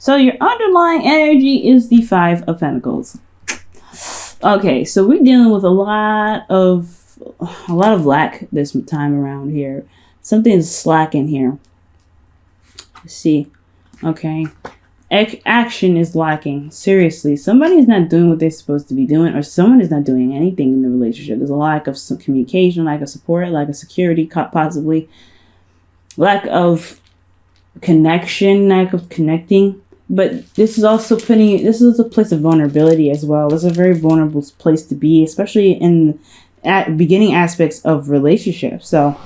So your underlying energy is the Five of Pentacles. Okay, so we're dealing with a lot of lack this time around here. Something is slacking here. Let's see. Okay. Action is lacking. Seriously, somebody is not doing what they're supposed to be doing, or someone is not doing anything in the relationship. There's a lack of some communication, lack of support, lack of security, possibly lack of connection, lack of connecting. But this is also this is a place of vulnerability as well. This is a very vulnerable place to be, especially in beginning aspects of relationships. So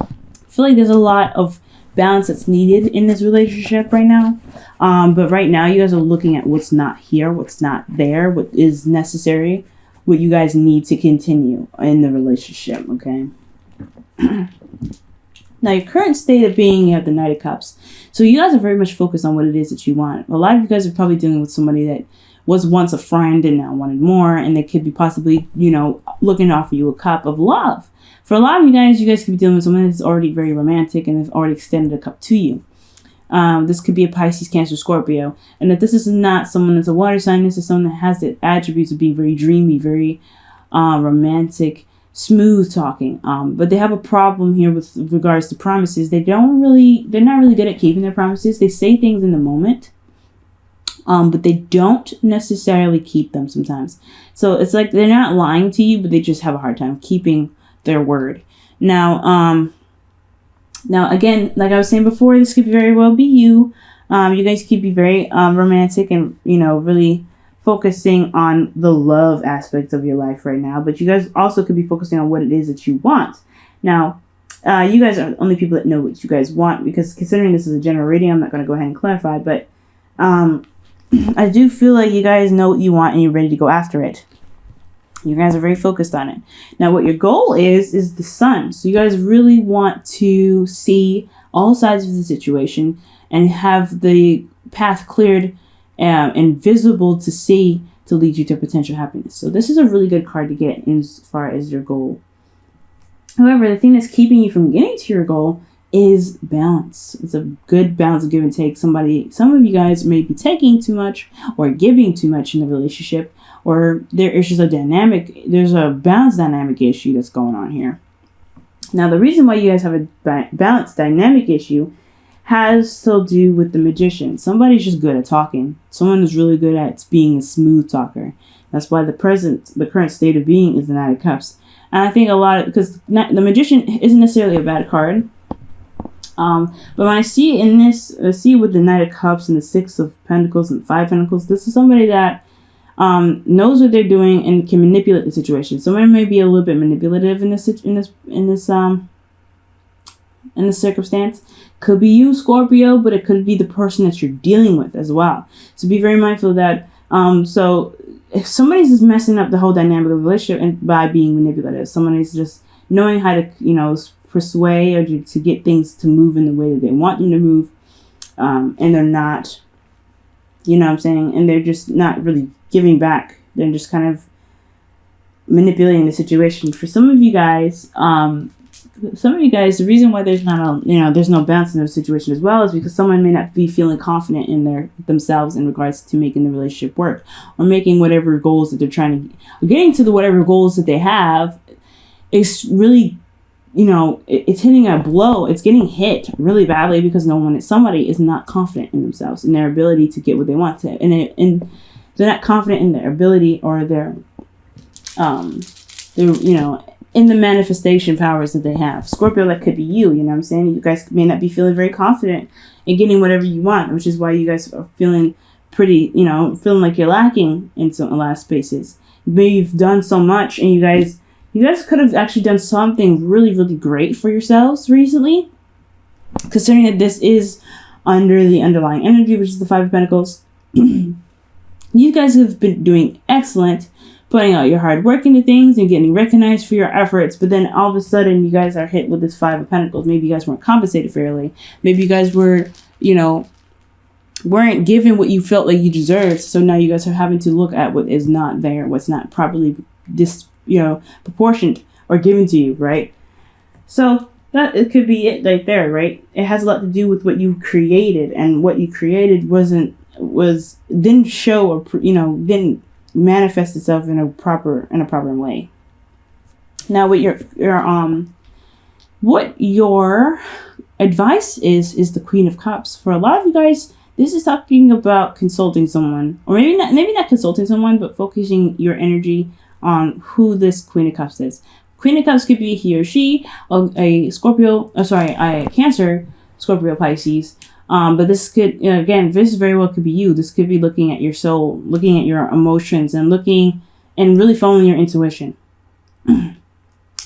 I feel like there's a lot of balance that's needed in this relationship right now. But right now you guys are looking at what's not here, what's not there, what is necessary, what you guys need to continue in the relationship, okay? Now, your current state of being, you have the Knight of Cups. So you guys are very much focused on what it is that you want. A lot of you guys are probably dealing with somebody that was once a friend and now wanted more, and they could be possibly, looking to offer you a cup of love. For a lot of you guys could be dealing with someone that's already very romantic and has already extended a cup to you. This could be a Pisces, Cancer, Scorpio. And if this is not someone that's a water sign, this is someone that has the attributes of being very dreamy, very romantic, smooth talking. But they have a problem here with regards to promises. They're not really good at keeping their promises. They say things in the moment, but they don't necessarily keep them sometimes. So it's like they're not lying to you, but they just have a hard time keeping their word. Now again, like I was saying before, this could very well be you. You guys could be very romantic and really focusing on the love aspects of your life right now, but you guys also could be focusing on what it is that you want. Now, you guys are the only people that know what you guys want, because considering this is a general reading, I'm not going to go ahead and clarify, but I do feel like you guys know what you want and you're ready to go after it. You guys are very focused on it. Now, what your goal is the sun. So you guys really want to see all sides of the situation and have the path cleared and visible to see, to lead you to potential happiness. So this is a really good card to get as far as your goal. However, the thing that's keeping you from getting to your goal is balance. It's a good balance of give and take. Some of you guys may be taking too much or giving too much in the relationship, or there's a balance dynamic issue that's going on here. Now, the reason why you guys have a balance dynamic issue has to do with the Magician. Somebody's just good at talking. Someone is really good at being a smooth talker. That's why the current state of being is the Knight of Cups. And I think because the Magician isn't necessarily a bad card. But when I see it in this, I see with the Knight of Cups and the Six of Pentacles and Five of Pentacles, this is somebody that knows what they're doing and can manipulate the situation. Somebody may be a little bit manipulative in this circumstance. Could be you, Scorpio, but it could be the person that you're dealing with as well. So be very mindful of that. So if somebody's just messing up the whole dynamic of the relationship and by being manipulative, someone is just knowing how to, persuade or to get things to move in the way that they want them to move, and they're not, and they're just not really giving back. They're just kind of manipulating the situation. For some of you guys, the reason why there's no balance in their situation as well is because someone may not be feeling confident in themselves in regards to making the relationship work, or making whatever goals that they're trying to, getting to whatever goals that they have is really, it's hitting a blow. It's getting hit really badly because somebody is not confident in themselves and their ability to get what they want to, and they're not confident in their ability or their in the manifestation powers that they have. Scorpio, that could be you, you know what I'm saying? You guys may not be feeling very confident in getting whatever you want, which is why you guys are feeling pretty, feeling like you're lacking in a lot of spaces. Maybe you've done so much and you guys could have actually done something really, really great for yourselves recently, considering that this is under the underlying energy, which is the Five of Pentacles. You guys have been doing excellent, putting out your hard work into things and getting recognized for your efforts, but then all of a sudden you guys are hit with this Five of Pentacles. Maybe you guys weren't compensated fairly. Maybe you guys were, weren't given what you felt like you deserved. So now you guys are having to look at what is not there, what's not properly proportioned or given to you, right? So that it could be it right there, right? It has a lot to do with what you created, and what you created wasn't didn't show, or didn't manifest itself in a proper way. Now, what your advice is the Queen of Cups. For a lot of you guys, this is talking about consulting someone, or maybe not consulting someone, but focusing your energy on who this Queen of Cups is. Queen of Cups could be he or she, a Scorpio, a Cancer, Scorpio, Pisces. But this could, again, this very well could be you. This could be looking at your soul, looking at your emotions, and really following your intuition.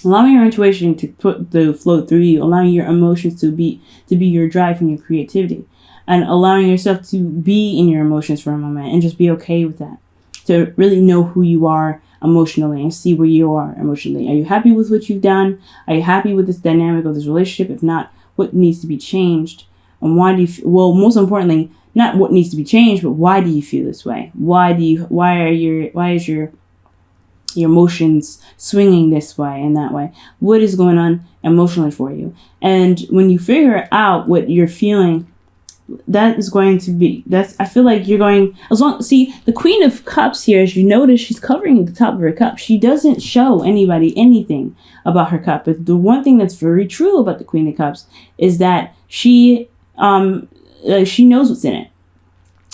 Allowing your intuition to flow through you, allowing your emotions to be your drive and your creativity, and allowing yourself to be in your emotions for a moment and just be okay with that. To really know who you are emotionally and see where you are emotionally. Are you happy with what you've done? Are you happy with this dynamic of this relationship? If not, what needs to be changed? And why do you, most importantly, not what needs to be changed, but why do you feel this way? Why is your emotions swinging this way and that way? What is going on emotionally for you? And when you figure out what you're feeling, I feel like you're going, see, the Queen of Cups here, as you notice, she's covering the top of her cup. She doesn't show anybody anything about her cup. But the one thing that's very true about the Queen of Cups is that she knows what's in it.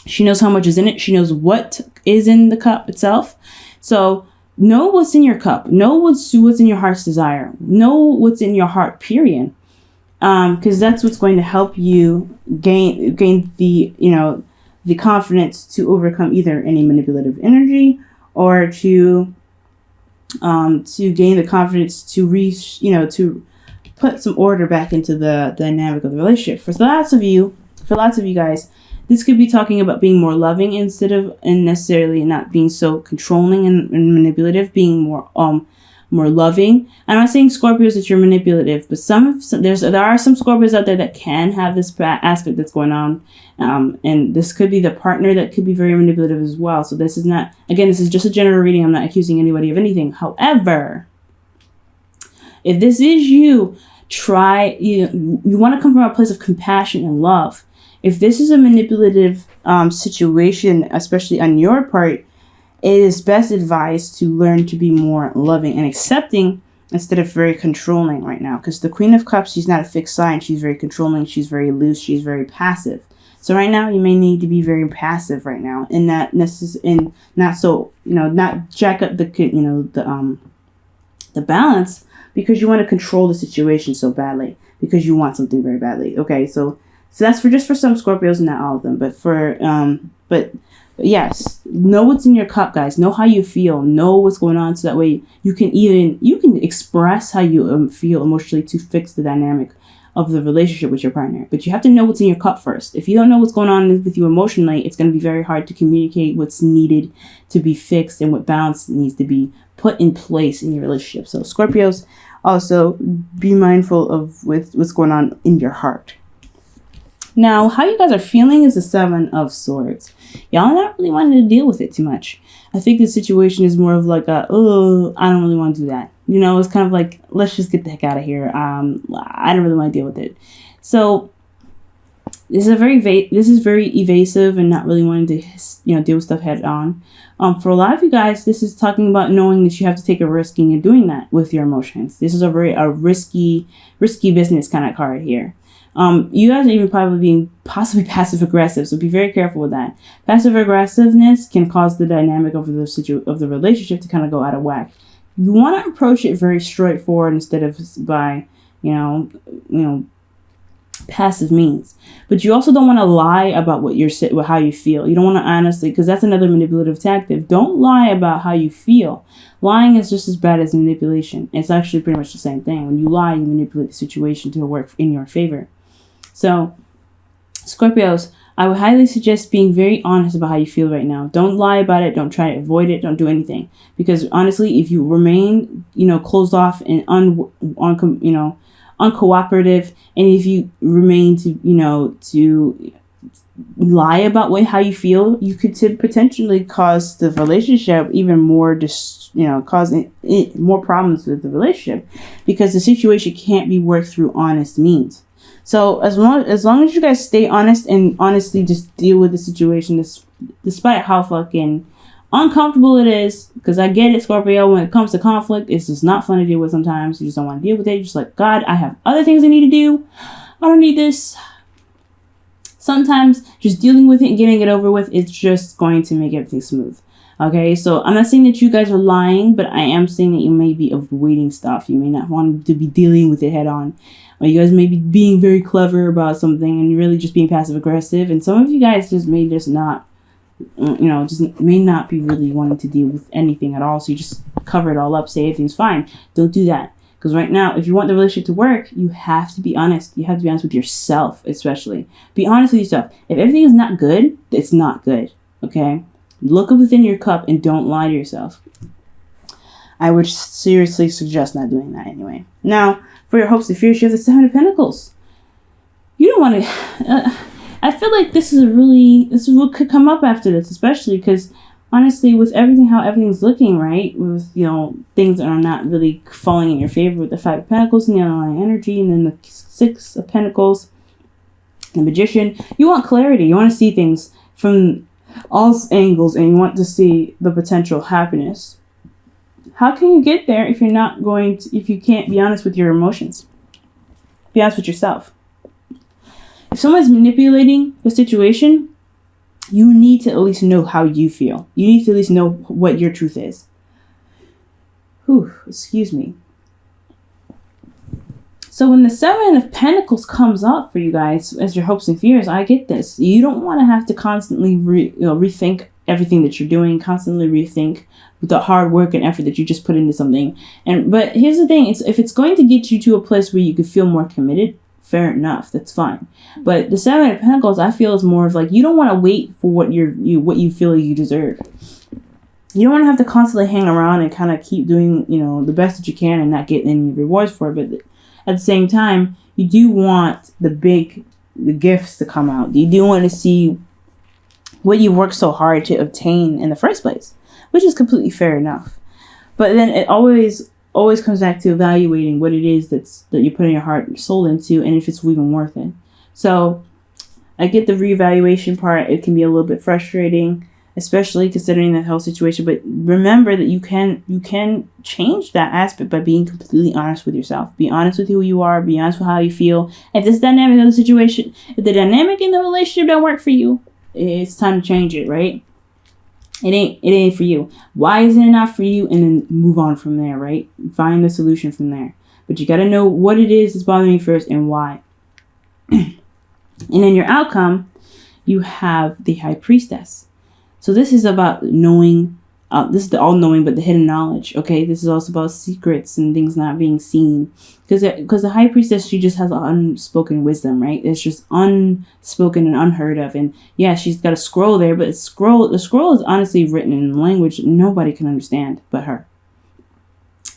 She knows how much is in it. She knows what is in the cup itself. So know what's in your cup. Know what's in your heart's desire. Know what's in your heart, period. Because that's what's going to help you gain the confidence to overcome either any manipulative energy, or to gain the confidence to put some order back into the dynamic of the relationship. For lots of you guys, this could be talking about being more loving and necessarily not being so controlling and manipulative, being more loving. I'm not saying Scorpios that you're manipulative, but there are some Scorpios out there that can have this aspect that's going on, and this could be the partner that could be very manipulative as well. So this is just a general reading. I'm not accusing anybody of anything. However, if this is you, you want to come from a place of compassion and love. If this is a manipulative situation, especially on your part, it is best advised to learn to be more loving and accepting instead of very controlling right now. Because the Queen of Cups, she's not a fixed sign. She's very controlling. She's very loose. She's very passive. So right now, you may need to be very passive right now, and not jack up the balance, because you want to control the situation so badly, because you want something very badly. Okay, so that's for some Scorpios, and not all of them. But yes, know what's in your cup, guys. Know how you feel. Know what's going on, so that way you can express how you feel emotionally to fix the dynamic of the relationship with your partner. But you have to know what's in your cup first. If you don't know what's going on with you emotionally, it's going to be very hard to communicate what's needed to be fixed and what balance needs to be put in place in your relationship. So Scorpios, also be mindful of what's going on in your heart. Now, how you guys are feeling is the 7 of Swords. Y'all not really wanting to deal with it too much. I think the situation is more of like I don't really want to do that. It's kind of like, let's just get the heck out of here. I don't really want to deal with it. So this is very evasive and not really wanting to deal with stuff head on. For a lot of you guys, this is talking about knowing that you have to take a risk and you're doing that with your emotions. This is a risky business kind of card here. You guys are even probably being possibly passive aggressive, so be very careful with that. Passive aggressiveness can cause the dynamic of the relationship to kind of go out of whack. You want to approach it very straightforward instead of by passive means. But you also don't want to lie about how you feel. You don't want to honestly, because that's another manipulative tactic. Don't lie about how you feel. Lying is just as bad as manipulation. It's actually pretty much the same thing. When you lie, you manipulate the situation to work in your favor. So, Scorpios, I would highly suggest being very honest about how you feel right now. Don't lie about it. Don't try to avoid it. Don't do anything. Because honestly, if you remain, closed off and uncooperative, and if you remain to lie about how you feel, you could potentially cause the relationship even more, causing more problems with the relationship, because the situation can't be worked through honest means. So as long as you guys stay honest and honestly just deal with the situation, despite how fucking uncomfortable it is, because I get it, Scorpio, when it comes to conflict, it's just not fun to deal with sometimes. You just don't want to deal with it. You're just like, God, I have other things I need to do. I don't need this. Sometimes just dealing with it and getting it over with, it's just going to make everything smooth. Okay, so I'm not saying that you guys are lying, but I am saying that you may be avoiding stuff. You may not want to be dealing with it head on. Or you guys may be being very clever about something and really just being passive aggressive. And some of you guys just may just not, just may not be really wanting to deal with anything at all. So you just cover it all up, say everything's fine. Don't do that. Because right now, if you want the relationship to work, you have to be honest. You have to be honest with yourself, especially. Be honest with yourself. If everything is not good, it's not good. Okay? Look within your cup and don't lie to yourself. I would seriously suggest not doing that anyway. Now, for your hopes and fears, you have the Seven of Pentacles. You don't want to... I feel like this is what could come up after this, especially because, honestly, with how everything's looking, right? With, things that are not really falling in your favor with the Five of Pentacles and the underlying energy, and then the Six of Pentacles, the Magician. You want clarity. You want to see things from all angles, and you want to see the potential happiness. How can you get there if if you can't be honest with your emotions? Be honest with yourself. If someone's manipulating the situation, you need to at least know how you feel. You need to at least know what your truth is. Excuse me. So when the Seven of Pentacles comes up for you guys as your hopes and fears, I get this. You don't want to have to constantly rethink everything that you're doing, constantly rethink the hard work and effort that you just put into something. But here's the thing, if it's going to get you to a place where you could feel more committed, fair enough, that's fine. But the Seven of Pentacles, I feel, is more of like, you don't want to wait for what you feel you deserve. You don't want to have to constantly hang around and kind of keep doing, the best that you can and not get any rewards for it. But at the same time, you do want the gifts to come out. You do want to see what you worked so hard to obtain in the first place, which is completely fair enough. But then it always comes back to evaluating what it is that you're putting your heart and soul into, and if it's even worth it. So I get the reevaluation part. It can be a little bit frustrating, especially considering the whole situation. But remember that you can change that aspect by being completely honest with yourself. Be honest with who you are. Be honest with how you feel. If this dynamic of the situation, if the dynamic in the relationship don't work for you, it's time to change it, right? It ain't for you. Why isn't it not for you? And then move on from there, right? Find the solution from there. But you got to know what it is that's bothering you first and why. And in your outcome, you have the High Priestess. So this is about knowing. This is the all-knowing, but the hidden knowledge. Okay, this is also about secrets and things not being seen. Because the High Priestess, she just has unspoken wisdom, right? It's just unspoken and unheard of. And yeah, she's got a scroll there, but the scroll is honestly written in a language nobody can understand but her.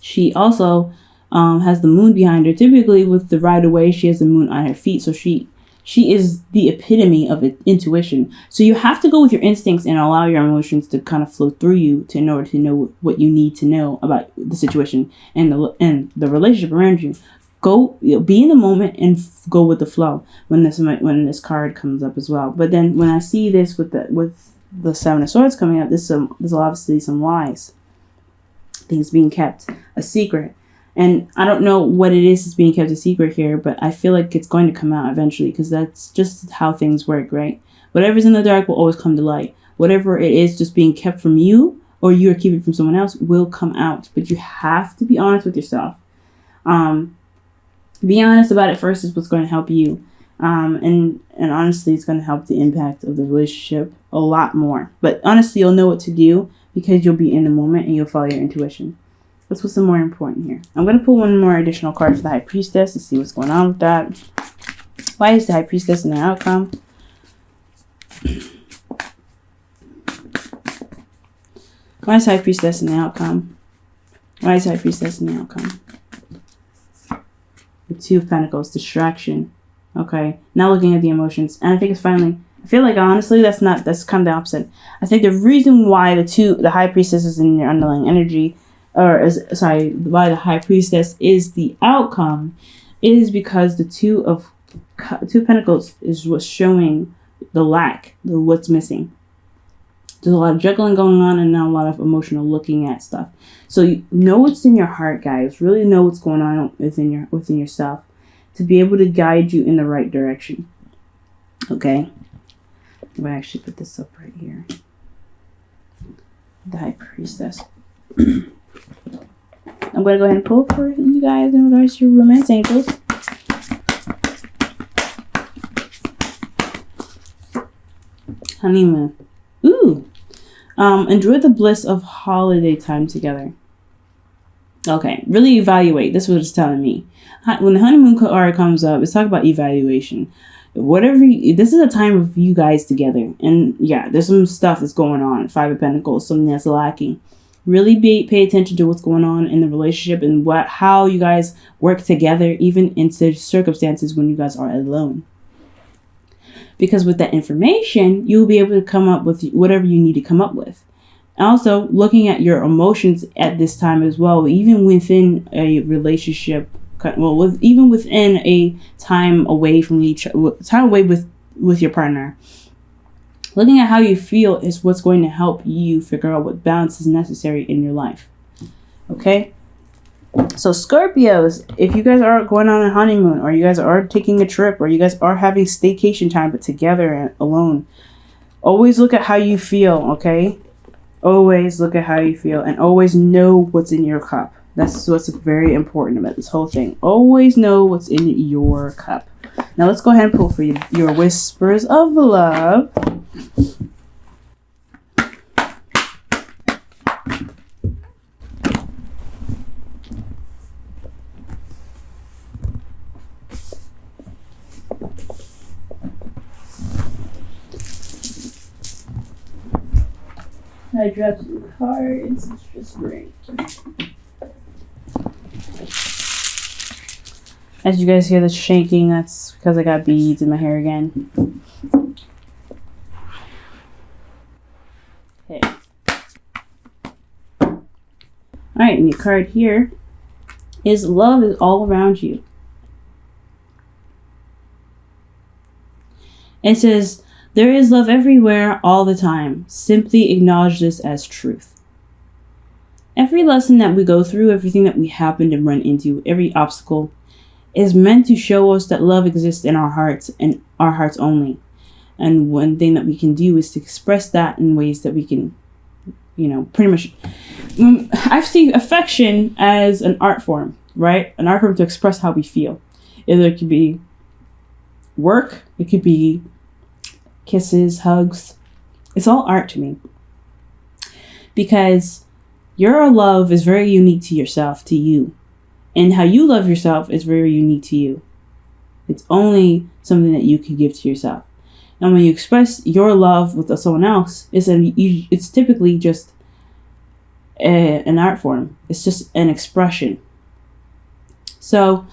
She also has the moon behind her. Typically, with the Rider-Waite, she has the moon on her feet, so she is the epitome of intuition. So you have to go with your instincts and allow your emotions to kind of flow through you in order to know what you need to know about the situation and the relationship around you. Go, be in the moment and go with the flow when this card comes up as well. But then when I see this with the Seven of Swords coming up, there's obviously some lies, things being kept a secret. And I don't know what it is that's being kept a secret here, but I feel like it's going to come out eventually because that's just how things work, right? Whatever's in the dark will always come to light. Whatever it is just being kept from you or you're keeping from someone else will come out. But you have to be honest with yourself. Be honest about it first is what's going to help you. And honestly, it's going to help the impact of the relationship a lot more. But honestly, you'll know what to do because you'll be in the moment and you'll follow your intuition. That's what's more important here. I'm going to pull one more additional card for the High Priestess to see what's going on with that. Why is the High Priestess in the outcome? Why is High Priestess in the outcome? Why is High Priestess in the outcome? The Two of Pentacles, distraction. Okay, now looking at the emotions. And I think it's finally, I feel like honestly that's kind of the opposite. I think the reason why the High Priestess is in your underlying energy, why the High Priestess is the outcome, is because the Two of Two of Pentacles is what's showing the lack, what's missing. There's a lot of juggling going on and not a lot of emotional looking at stuff. So you know what's in your heart, guys. Really know what's going on within yourself to be able to guide you in the right direction. Okay? I'm going to actually put this up right here. The High Priestess. I'm going to go ahead and pull for you guys in regards to your romance angels. Honeymoon. Ooh. Enjoy the bliss of holiday time together. Okay, really evaluate. This is what it's telling me. When the honeymoon card comes up, it's talking about evaluation. This is a time of you guys together. And yeah, there's some stuff that's going on. Five of Pentacles, something that's lacking. Really pay attention to what's going on in the relationship and how you guys work together, even in circumstances when you guys are alone. Because with that information, you'll be able to come up with whatever you need to come up with. Also, looking at your emotions at this time as well, even within a relationship, even within a time away from with your partner. Looking at how you feel is what's going to help you figure out what balance is necessary in your life. Okay? So Scorpios, if you guys are going on a honeymoon, or you guys are taking a trip, or you guys are having staycation time but together and alone, always look at how you feel, okay? Always look at how you feel, and always know what's in your cup. That's what's very important about this whole thing. Always know what's in your cup. Now let's go ahead and pull for you your whispers of love. I dropped some cards. It's just great. As you guys hear the shaking, that's because I got beads in my hair again. Okay. Alright, and your card here is love is all around you. It says, there is love everywhere, all the time. Simply acknowledge this as truth. Every lesson that we go through, everything that we happen to run into, every obstacle, is meant to show us that love exists in our hearts and our hearts only. And one thing that we can do is to express that in ways that we can, pretty much. I see affection as an art form, right? An art form to express how we feel. Either it could be work, it could be kisses, hugs. It's all art to me. Because your love is very unique to yourself, to you. And how you love yourself is very unique to you. It's only something that you can give to yourself. And when you express your love with someone else, it's typically just an art form. It's just an expression. So,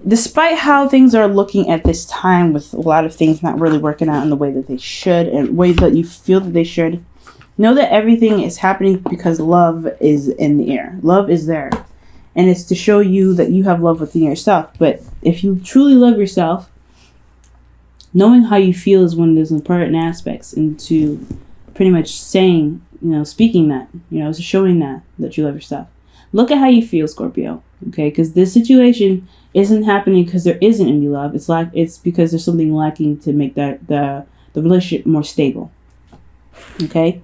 despite how things are looking at this time, with a lot of things not really working out in the way that they should, and ways that you feel that they should, know that everything is happening because love is in the air. Love is there. And it's to show you that you have love within yourself. But if you truly love yourself, knowing how you feel is one of those important aspects into pretty much saying, speaking that, showing that you love yourself. Look at how you feel, Scorpio. Okay, because this situation isn't happening because there isn't any love. It's because there's something lacking to make that the relationship more stable. Okay,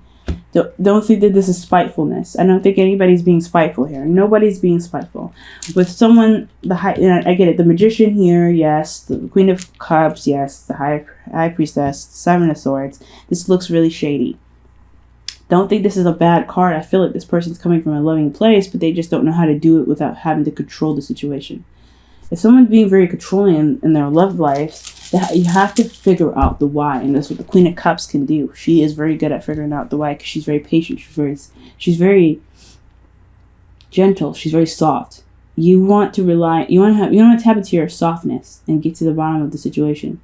don't think that this is spitefulness. I don't think anybody's being spiteful here. Nobody's being spiteful. With someone, I get it. The Magician here, yes. The Queen of Cups, yes. The High Priestess, the Seven of Swords. This looks really shady. Don't think this is a bad card. I feel like this person's coming from a loving place, but they just don't know how to do it without having to control the situation. If someone's being very controlling in their love life, you have to figure out the why, and that's what the Queen of Cups can do. She is very good at figuring out the why because she's very patient. She's very gentle. She's very soft. You want to tap into your softness and get to the bottom of the situation.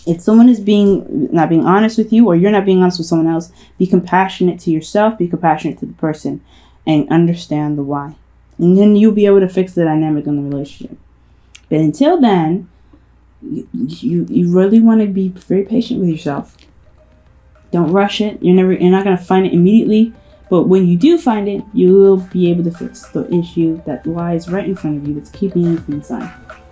If someone is not being honest with you, or you're not being honest with someone else, be compassionate to yourself, be compassionate to the person, and understand the why. And then you'll be able to fix the dynamic in the relationship. But until then, you really want to be very patient with yourself. Don't rush it. You're not going to find it immediately, but when you do find it, you will be able to fix the issue that lies right in front of you that's keeping you from the sign.